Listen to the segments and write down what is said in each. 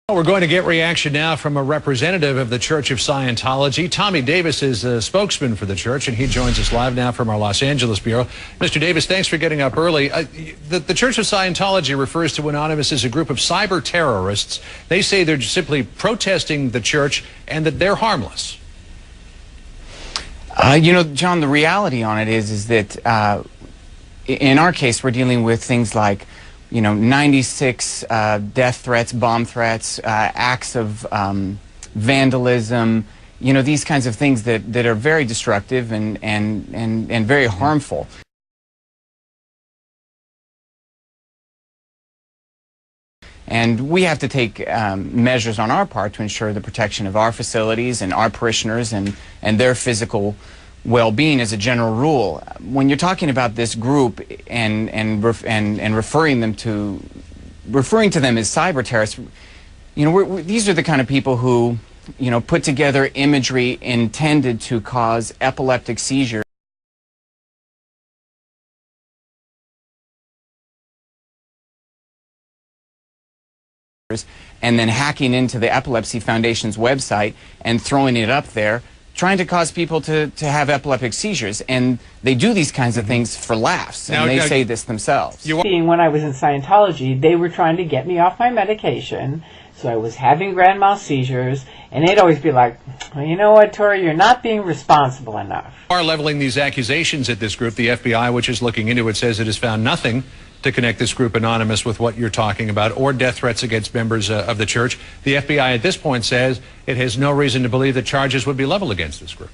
We're going to get reaction now from a representative of the Church of Scientology. Tommy Davis is a spokesman for the church, and he joins us live now from our Los Angeles bureau. Mr. Davis, thanks for getting up early. The Church of Scientology refers to Anonymous as a group of cyber terrorists. They say they're simply protesting the church and that they're harmless. You know, John, the reality on it is that in our case, we're dealing with things like 96 death threats, bomb threats, acts of vandalism, these kinds of things that are very destructive and very harmful. And we have to take measures on our part to ensure the protection of our facilities and our parishioners and their physical well-being as a general rule. When you're talking about this group and referring to them as cyber terrorists, these are the kind of people who put together imagery intended to cause epileptic seizures and then hacking into the Epilepsy Foundation's website and throwing it up there, trying to cause people to have epileptic seizures. And they do these kinds of things for laughs, and they say this themselves. When I was in Scientology, they were trying to get me off my medication, so I was having grand mal seizures, and they'd always be like, well, you know what, Tori, you're not being responsible enough. Are leveling these accusations at this group. The FBI, which is looking into it, says it has found nothing to connect this group Anonymous with what you're talking about, or death threats against members of the church. The FBI at this point says it has no reason to believe that charges would be leveled against this group.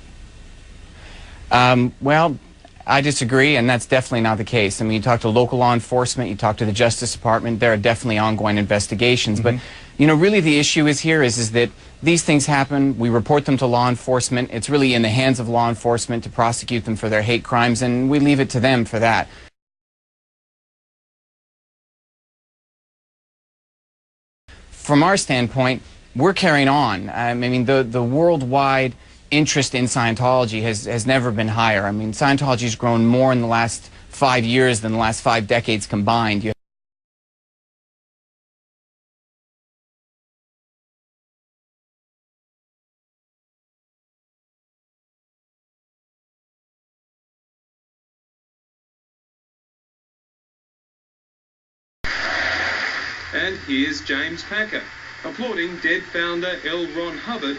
Well, I disagree, and that's definitely not the case. I mean, you talk to local law enforcement, you talk to the Justice Department, there are definitely ongoing investigations. But, really the issue is that these things happen, we report them to law enforcement, it's really in the hands of law enforcement to prosecute them for their hate crimes, and we leave it to them for that. From our standpoint, we're carrying on. I mean, the worldwide interest in Scientology has never been higher. I mean, Scientology's grown more in the last 5 years than the last 5 decades combined. And here's James Packer, applauding dead founder L. Ron Hubbard,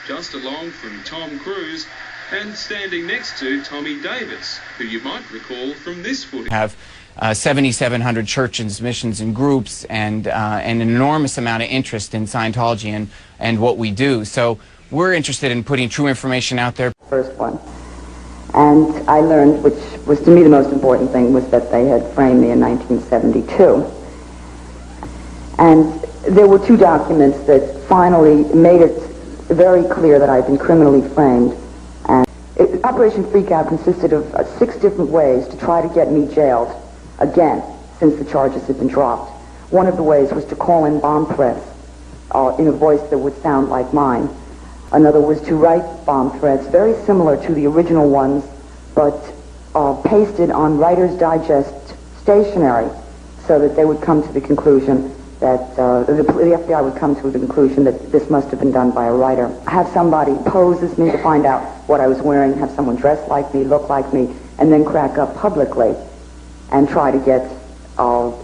just along from Tom Cruise, and standing next to Tommy Davis, who you might recall from this footage. We have 7,700 churches, missions, and groups, and an enormous amount of interest in Scientology and what we do. So we're interested in putting true information out there. First one. And I learned, which was to me the most important thing, was that they had framed me in 1972. And there were 2 documents that finally made it very clear that I'd been criminally framed. And Operation Freakout consisted of 6 different ways to try to get me jailed again, since the charges had been dropped. One of the ways was to call in bomb threats in a voice that would sound like mine. Another was to write bomb threats very similar to the original ones, but pasted on Writer's Digest stationery, so that they would come to the conclusion that the FBI would come to the conclusion that this must have been done by a writer. Have somebody pose as me to find out what I was wearing, have someone dress like me, look like me, and then crack up publicly and try to get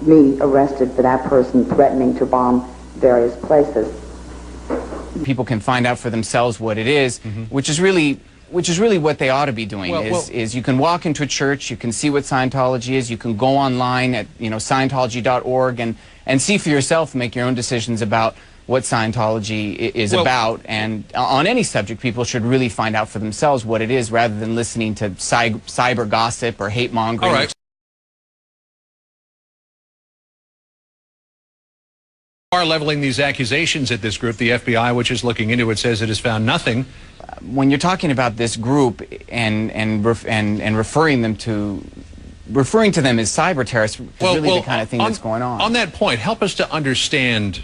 me arrested for that person threatening to bomb various places. People can find out for themselves what it is, which is really what they ought to be doing. Is you can walk into a church, you can see what Scientology is, you can go online at Scientology.org and see for yourself, make your own decisions about what Scientology is about. And on any subject, people should really find out for themselves what it is, rather than listening to cyber gossip or hate mongering. All right. Are leveling these accusations at this group. The FBI, which is looking into it, says it has found nothing. When you're talking about this group and referring to them as cyber terrorists, is really the kind of thing that's going on. On that point, help us to understand